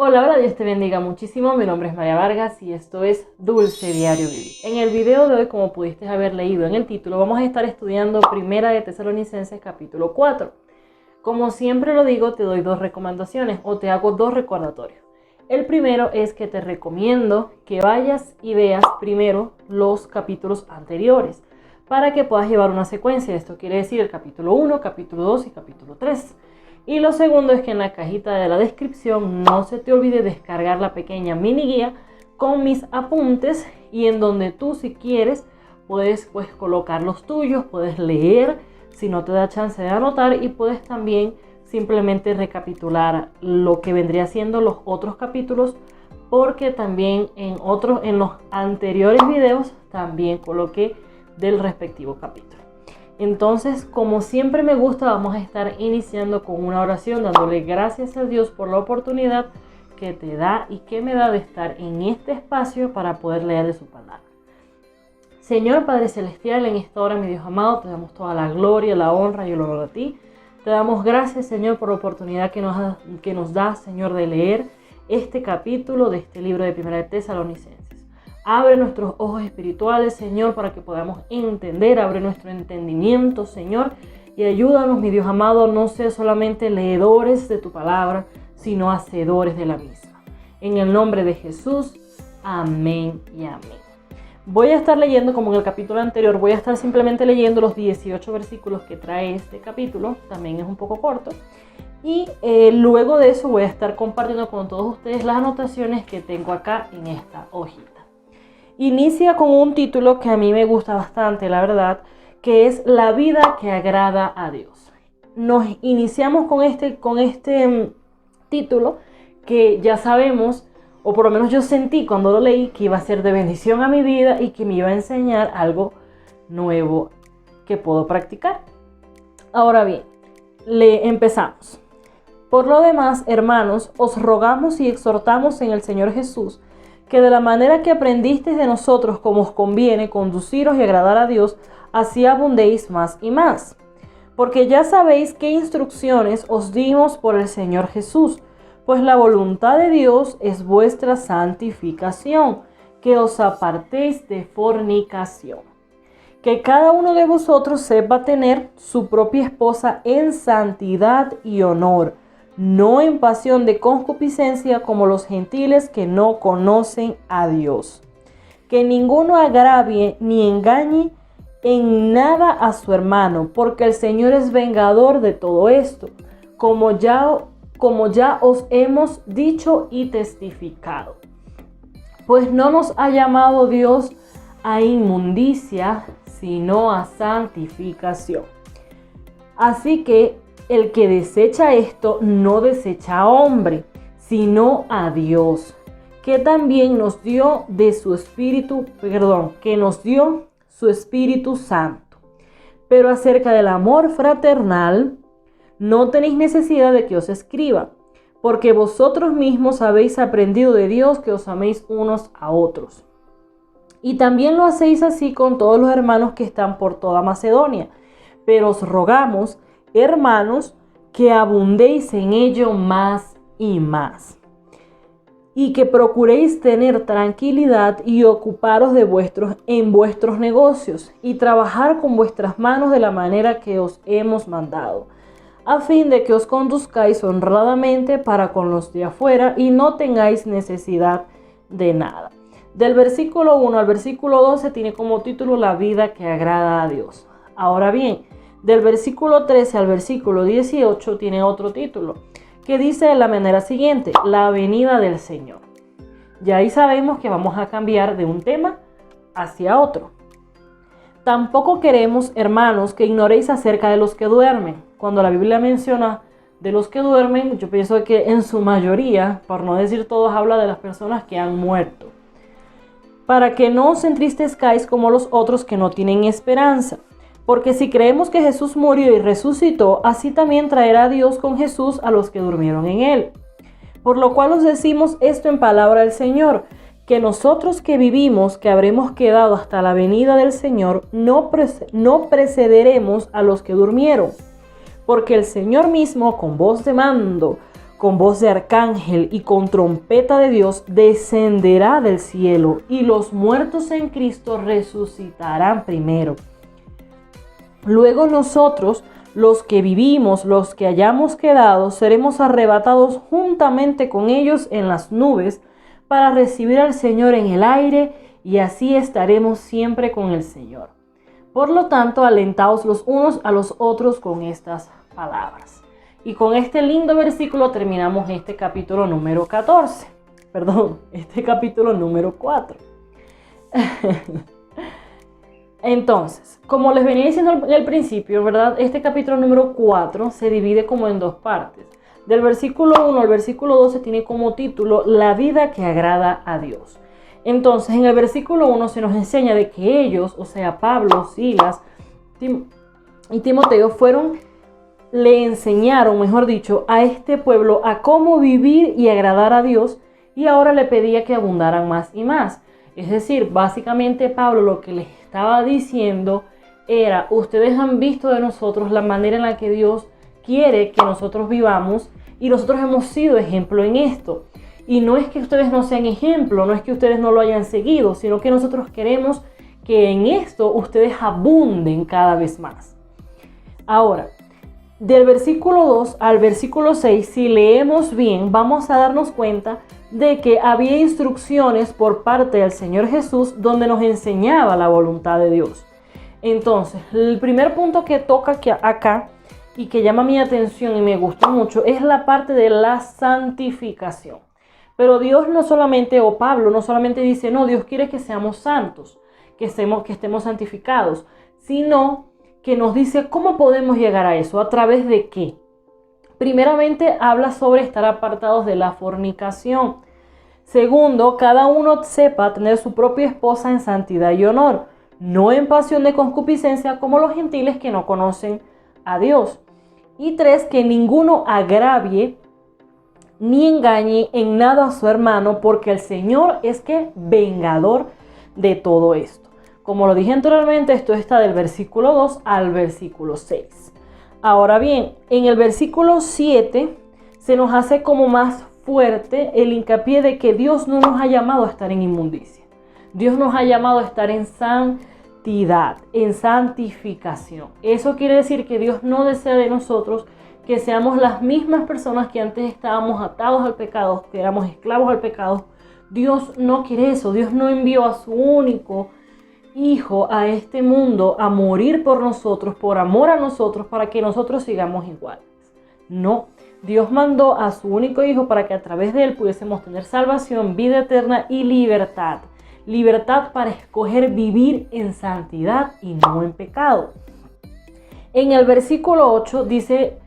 Hola, hola, Dios te bendiga muchísimo. Mi nombre es María Vargas y esto es Dulce Diario Vivir. En el video de hoy, como pudiste haber leído en el título, vamos a estar estudiando Primera de Tesalonicenses capítulo 4. Como siempre lo digo, te doy dos recomendaciones o te hago dos recordatorios. El primero es que te recomiendo que vayas y veas primero los capítulos anteriores para que puedas llevar una secuencia. Esto quiere decir el capítulo 1, capítulo 2 y capítulo 3. Y lo segundo es que en la cajita de la descripción no se te olvide descargar la pequeña mini guía con mis apuntes y en donde tú, si quieres, puedes colocar los tuyos, puedes leer si no te da chance de anotar y puedes también simplemente recapitular lo que vendría siendo los otros capítulos, porque también en los anteriores videos también coloqué del respectivo capítulo. Entonces, como siempre me gusta, vamos a estar iniciando con una oración dándole gracias a Dios por la oportunidad que te da y que me da de estar en este espacio para poder leer de su palabra. Señor Padre Celestial, en esta hora, mi Dios amado, te damos toda la gloria, la honra y el honor a ti. Te damos gracias, Señor, por la oportunidad que nos da, Señor, de leer este capítulo de este libro de Primera de Tesalonicenses. Abre nuestros ojos espirituales, Señor, para que podamos entender. Abre nuestro entendimiento, Señor, y ayúdanos, mi Dios amado, no ser solamente leedores de tu palabra, sino hacedores de la misma. En el nombre de Jesús, amén y amén. Voy a estar leyendo, como en el capítulo anterior, voy a estar simplemente leyendo los 18 versículos que trae este capítulo. También es un poco corto. Y luego de eso voy a estar compartiendo con todos ustedes las anotaciones que tengo acá en esta hojita. Inicia con un título que a mí me gusta bastante, la verdad, que es La vida que agrada a Dios. Nos iniciamos con este título que ya sabemos, o por lo menos yo sentí cuando lo leí, que iba a ser de bendición a mi vida y que me iba a enseñar algo nuevo que puedo practicar. Ahora bien, empezamos. Por lo demás, hermanos, os rogamos y exhortamos en el Señor Jesús que de la manera que aprendisteis de nosotros como os conviene conduciros y agradar a Dios, así abundéis más y más. Porque ya sabéis qué instrucciones os dimos por el Señor Jesús, pues la voluntad de Dios es vuestra santificación, que os apartéis de fornicación. Que cada uno de vosotros sepa tener su propia esposa en santidad y honor, no en pasión de concupiscencia como los gentiles que no conocen a Dios. Que ninguno agravie ni engañe en nada a su hermano, porque el Señor es vengador de todo esto, como ya os hemos dicho y testificado. Pues no nos ha llamado Dios a inmundicia, sino a santificación. Así que el que desecha esto no desecha a hombre, sino a Dios, que también nos dio su Espíritu Santo. Pero acerca del amor fraternal, no tenéis necesidad de que os escriba, porque vosotros mismos habéis aprendido de Dios que os améis unos a otros. Y también lo hacéis así con todos los hermanos que están por toda Macedonia. Pero os rogamos, hermanos, que abundéis en ello más y más, y que procuréis tener tranquilidad y ocuparos en vuestros negocios, y trabajar con vuestras manos de la manera que os hemos mandado, a fin de que os conduzcáis honradamente para con los de afuera y no tengáis necesidad de nada. Del versículo 1 al versículo 12 tiene como título La vida que agrada a Dios. Ahora bien, del versículo 13 al versículo 18 tiene otro título que dice de la manera siguiente: La venida del Señor. Ya ahí sabemos que vamos a cambiar de un tema hacia otro. Tampoco queremos, hermanos, que ignoréis acerca de los que duermen. Cuando la Biblia menciona de los que duermen, yo pienso que en su mayoría, por no decir todos, habla de las personas que han muerto. Para que no os entristezcáis como los otros que no tienen esperanza. Porque si creemos que Jesús murió y resucitó, así también traerá Dios con Jesús a los que durmieron en él. Por lo cual os decimos esto en palabra del Señor, que nosotros que vivimos, que habremos quedado hasta la venida del Señor, no precederemos a los que durmieron. Porque el Señor mismo, con voz de mando, con voz de arcángel y con trompeta de Dios, descenderá del cielo, y los muertos en Cristo resucitarán primero. Luego nosotros, los que vivimos, los que hayamos quedado, seremos arrebatados juntamente con ellos en las nubes para recibir al Señor en el aire, y así estaremos siempre con el Señor. Por lo tanto, alentaos los unos a los otros con estas palabras. Y con este lindo versículo terminamos este capítulo número 14. Perdón, este capítulo número 4. Entonces, como les venía diciendo en el principio, ¿verdad? Este capítulo número 4 se divide como en dos partes. Del versículo 1 al versículo 12 tiene como título La vida que agrada a Dios. Entonces, en el versículo 1 se nos enseña de que ellos, o sea, Pablo, Silas y Timoteo le enseñaron, mejor dicho, a este pueblo a cómo vivir y agradar a Dios, y ahora le pedía que abundaran más y más. Es decir, básicamente Pablo lo que les estaba diciendo era: ustedes han visto de nosotros la manera en la que Dios quiere que nosotros vivamos, y nosotros hemos sido ejemplo en esto. Y no es que ustedes no sean ejemplo, no es que ustedes no lo hayan seguido, sino que nosotros queremos que en esto ustedes abunden cada vez más. Ahora, del versículo 2 al versículo 6, si leemos bien, vamos a darnos cuenta de que había instrucciones por parte del Señor Jesús donde nos enseñaba la voluntad de Dios. Entonces, el primer punto que toca acá y que llama mi atención y me gusta mucho es la parte de la santificación. Pero Dios no solamente, o Pablo no solamente dice, no, Dios quiere que seamos santos, que estemos santificados, sino que nos dice cómo podemos llegar a eso, a través de qué. Primeramente habla sobre estar apartados de la fornicación. Segundo, cada uno sepa tener su propia esposa en santidad y honor, no en pasión de concupiscencia como los gentiles que no conocen a Dios. Y 3, que ninguno agravie ni engañe en nada a su hermano, porque el Señor es que vengador de todo esto. Como lo dije anteriormente, esto está del versículo 2 al versículo 6. Ahora bien, en el versículo 7 se nos hace como más fuerte el hincapié de que Dios no nos ha llamado a estar en inmundicia. Dios nos ha llamado a estar en santidad, en santificación. Eso quiere decir que Dios no desea de nosotros que seamos las mismas personas que antes estábamos atados al pecado, que éramos esclavos al pecado. Dios no quiere eso. Dios no envió a su único Hijo a este mundo a morir por nosotros, por amor a nosotros, para que nosotros sigamos iguales. No, Dios mandó a su único Hijo para que a través de él pudiésemos tener salvación, vida eterna y libertad. Libertad para escoger vivir en santidad y no en pecado. En el versículo 8 dice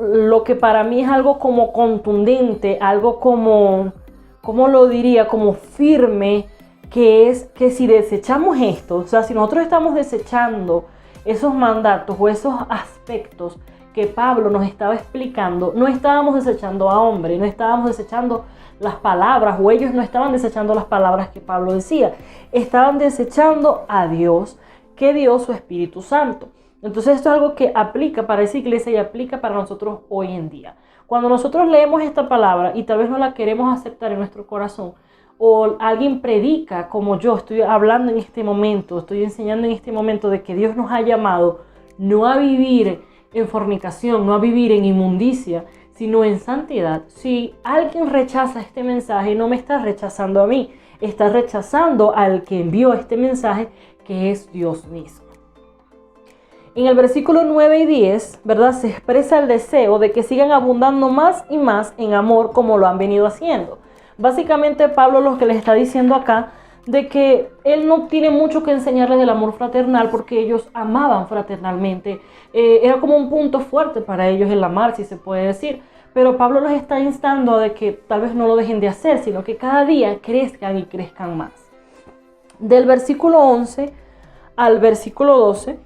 lo que para mí es algo como contundente, algo como, ¿cómo lo diría? Como firme, que es que si desechamos esto, o sea, si nosotros estamos desechando esos mandatos o esos aspectos que Pablo nos estaba explicando, no estábamos desechando a hombre, no estábamos desechando las palabras, o ellos no estaban desechando las palabras que Pablo decía, estaban desechando a Dios, que dio su Espíritu Santo. Entonces esto es algo que aplica para esa iglesia y aplica para nosotros hoy en día. Cuando nosotros leemos esta palabra y tal vez no la queremos aceptar en nuestro corazón, o alguien predica como yo estoy hablando en este momento, estoy enseñando en este momento de que Dios nos ha llamado no a vivir en fornicación, no a vivir en inmundicia, sino en santidad. Si alguien rechaza este mensaje, no me está rechazando a mí, está rechazando al que envió este mensaje, que es Dios mismo. En el versículo 9 y 10, ¿verdad? Se expresa el deseo de que sigan abundando más y más en amor como lo han venido haciendo. Básicamente Pablo lo que les está diciendo acá de que él no tiene mucho que enseñarles del amor fraternal porque ellos amaban fraternalmente. Era como un punto fuerte para ellos el amar, si se puede decir. Pero Pablo los está instando a que tal vez no lo dejen de hacer, sino que cada día crezcan y crezcan más. Del versículo 11 al versículo 12,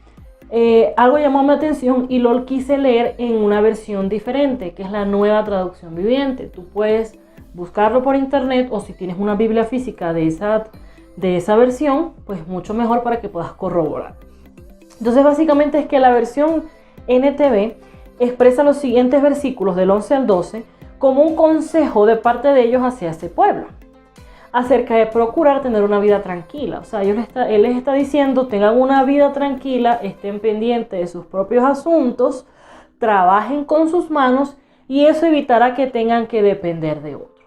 algo llamó mi atención y lo quise leer en una versión diferente, que es la Nueva Traducción Viviente. Tú puedes buscarlo por internet, o si tienes una Biblia física de esa versión, pues mucho mejor para que puedas corroborar. Entonces básicamente es que la versión NTV expresa los siguientes versículos del 11 al 12 como un consejo de parte de ellos hacia ese pueblo, acerca de procurar tener una vida tranquila. O sea, él les está diciendo, tengan una vida tranquila, estén pendientes de sus propios asuntos, trabajen con sus manos y eso evitará que tengan que depender de otros.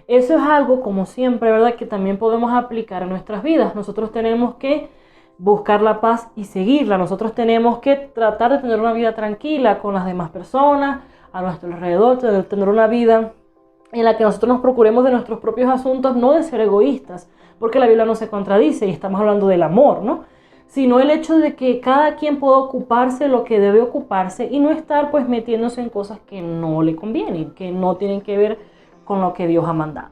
Eso es algo, como siempre, ¿verdad?, que también podemos aplicar en nuestras vidas. Nosotros tenemos que buscar la paz y seguirla. Nosotros tenemos que tratar de tener una vida tranquila con las demás personas a nuestro alrededor, tener una vida en la que nosotros nos procuremos de nuestros propios asuntos, no de ser egoístas, porque la Biblia no se contradice y estamos hablando del amor, ¿no? Sino el hecho de que cada quien pueda ocuparse lo que debe ocuparse y no estar pues metiéndose en cosas que no le convienen, que no tienen que ver con lo que Dios ha mandado.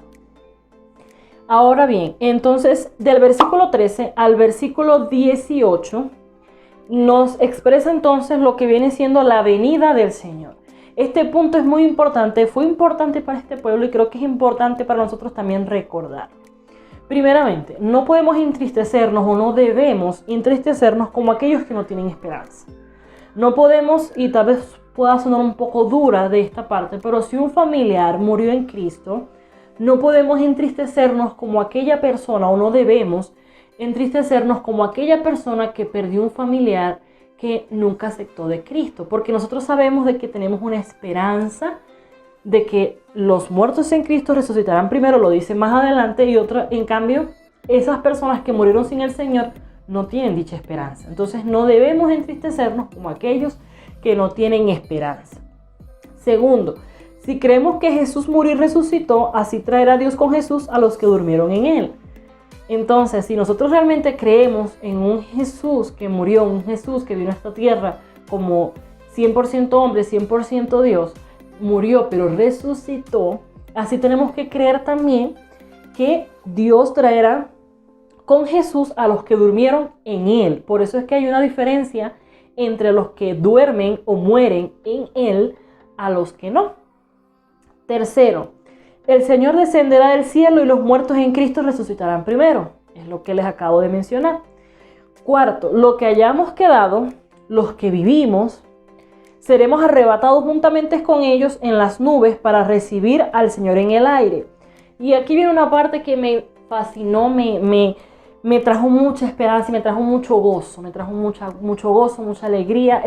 Ahora bien, entonces del versículo 13 al versículo 18 nos expresa entonces lo que viene siendo la venida del Señor. Este punto es muy importante, fue importante para este pueblo y creo que es importante para nosotros también recordar. Primeramente, no podemos entristecernos o no debemos entristecernos como aquellos que no tienen esperanza. No podemos, y tal vez pueda sonar un poco dura de esta parte, pero si un familiar murió en Cristo, no podemos entristecernos como aquella persona, o no debemos entristecernos como aquella persona que perdió un familiar que nunca aceptó de Cristo, porque nosotros sabemos de que tenemos una esperanza de que los muertos en Cristo resucitarán primero, lo dice más adelante, y otra, en cambio, esas personas que murieron sin el Señor no tienen dicha esperanza. Entonces no debemos entristecernos como aquellos que no tienen esperanza. Segundo, si creemos que Jesús murió y resucitó, así traerá Dios con Jesús a los que durmieron en él. Entonces, si nosotros realmente creemos en un Jesús que murió, un Jesús que vino a esta tierra como 100% hombre, 100% Dios, murió pero resucitó, así tenemos que creer también que Dios traerá con Jesús a los que durmieron en él. Por eso es que hay una diferencia entre los que duermen o mueren en él a los que no. Tercero, el Señor descenderá del cielo y los muertos en Cristo resucitarán primero. Es lo que les acabo de mencionar. Cuarto, lo que hayamos quedado, los que vivimos, seremos arrebatados juntamente con ellos en las nubes para recibir al Señor en el aire. Y aquí viene una parte que me fascinó, me trajo mucha esperanza y me trajo mucho gozo, mucha alegría.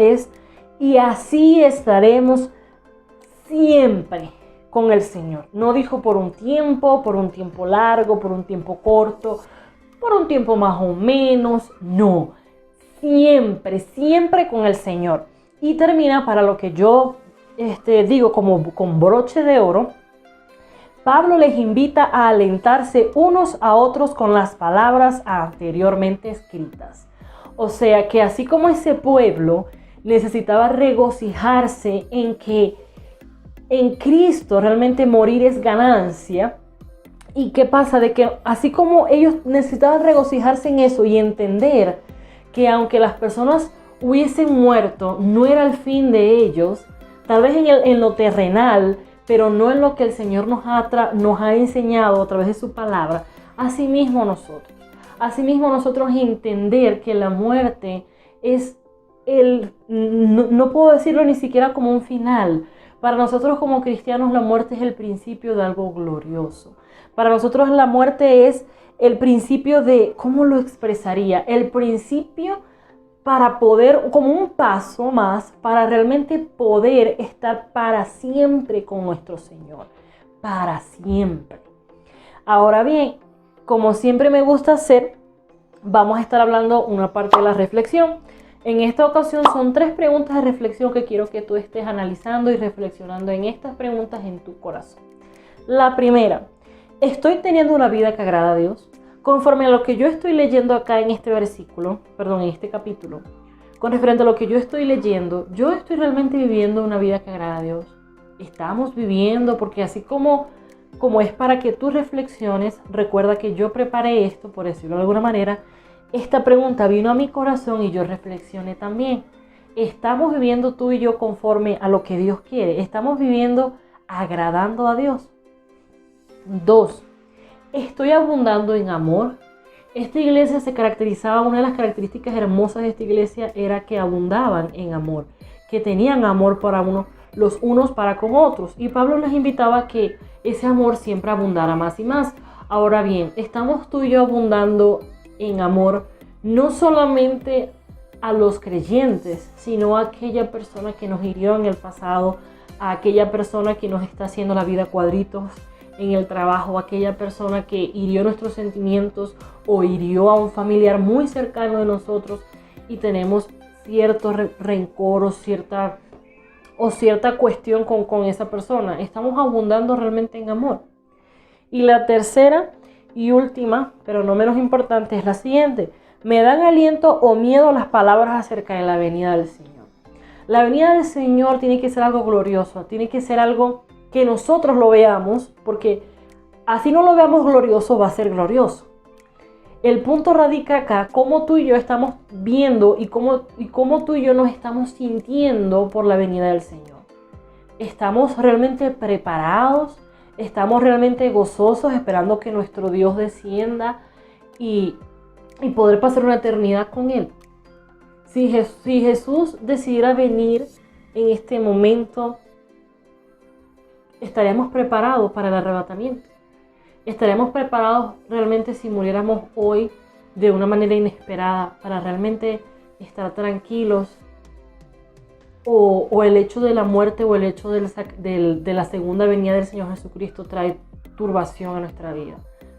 Y así estaremos siempre con el Señor. No dijo por un tiempo largo, por un tiempo corto, por un tiempo más o menos. No, siempre con el Señor. Y termina para lo que yo digo como con broche de oro. Pablo les invita a alentarse unos a otros con las palabras anteriormente escritas. O sea que así como ese pueblo necesitaba regocijarse en que en Cristo realmente morir es ganancia. ¿Y qué pasa? De que así como ellos necesitaban regocijarse en eso y entender que aunque las personas hubiesen muerto, no era el fin de ellos, tal vez en lo terrenal, pero no en lo que el Señor nos ha enseñado a través de su palabra. Asimismo nosotros entender que la muerte es no puedo decirlo ni siquiera como un final. Para nosotros como cristianos la muerte es el principio de algo glorioso. Para nosotros la muerte es el principio de, ¿cómo lo expresaría? El principio para poder, como un paso más, para realmente poder estar para siempre con nuestro Señor. Para siempre. Ahora bien, como siempre me gusta hacer, vamos a estar hablando una parte de la reflexión. En esta ocasión son 3 preguntas de reflexión que quiero que tú estés analizando y reflexionando en estas preguntas en tu corazón. La primera, ¿estoy teniendo una vida que agrada a Dios? Conforme a lo que yo estoy leyendo acá en este en este capítulo, con referente a lo que yo estoy leyendo, ¿yo estoy realmente viviendo una vida que agrada a Dios? Estamos viviendo, porque así como es para que tú reflexiones, recuerda que yo preparé esto, por decirlo de alguna manera. Esta pregunta vino a mi corazón y yo reflexioné también. ¿Estamos viviendo tú y yo conforme a lo que Dios quiere? ¿Estamos viviendo agradando a Dios? 2. ¿Estoy abundando en amor? Esta iglesia se caracterizaba, una de las características hermosas de esta iglesia era que abundaban en amor, que tenían amor para uno los unos para con otros. Y Pablo nos invitaba a que ese amor siempre abundara más y más. Ahora bien, estamos tú y yo abundando en amor no solamente a los creyentes, sino a aquella persona que nos hirió en el pasado, a aquella persona que nos está haciendo la vida cuadritos en el trabajo, a aquella persona que hirió nuestros sentimientos o hirió a un familiar muy cercano de nosotros y tenemos cierto rencor o cierta cuestión con esa persona. Estamos abundando realmente en amor. Y la tercera y última, pero no menos importante, es la siguiente. Me dan aliento o miedo las palabras acerca de la venida del Señor. La venida del Señor tiene que ser algo glorioso, tiene que ser algo que nosotros lo veamos, porque así no lo veamos glorioso, va a ser glorioso. El punto radica acá, cómo tú y yo estamos viendo y cómo tú y yo nos estamos sintiendo por la venida del Señor. ¿Estamos realmente preparados? ¿Estamos realmente gozosos esperando que nuestro Dios descienda y poder pasar una eternidad con Él? Si Jesús decidiera venir en este momento, ¿estaríamos preparados para el arrebatamiento? ¿Estaremos preparados realmente si muriéramos hoy de una manera inesperada para realmente estar tranquilos? ¿O el hecho de la muerte o el hecho de la segunda venida del Señor Jesucristo trae turbación a nuestra vida?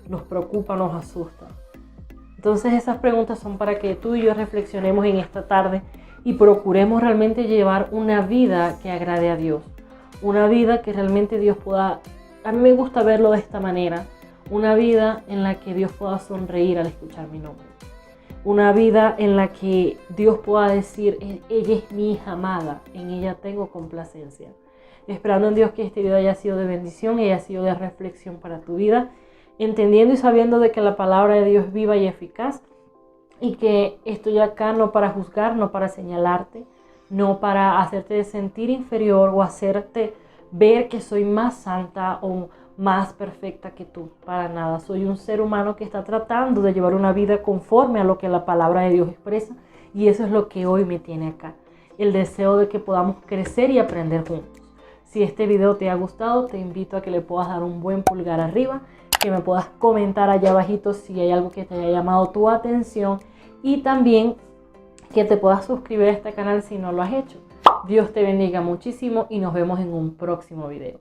Nos preocupa, nos asusta. Entonces esas preguntas son para que tú y yo reflexionemos en esta tarde y procuremos realmente llevar una vida que agrade a Dios. Una vida que realmente Dios pueda... A mí me gusta verlo de esta manera. Una vida en la que Dios pueda sonreír al escuchar mi nombre. Una vida en la que Dios pueda decir, ella es mi hija amada, en ella tengo complacencia. Esperando en Dios que este video haya sido de bendición y haya sido de reflexión para tu vida, entendiendo y sabiendo de que la palabra de Dios es viva y eficaz y que estoy acá no para juzgar, no para señalarte, no para hacerte sentir inferior o hacerte ver que soy más santa o más perfecta que tú, para nada. Soy un ser humano que está tratando de llevar una vida conforme a lo que la palabra de Dios expresa y eso es lo que hoy me tiene acá, el deseo de que podamos crecer y aprender juntos. Si este video te ha gustado, te invito a que le puedas dar un buen pulgar arriba, que me puedas comentar allá abajito si hay algo que te haya llamado tu atención y también que te puedas suscribir a este canal si no lo has hecho. Dios te bendiga muchísimo y nos vemos en un próximo video.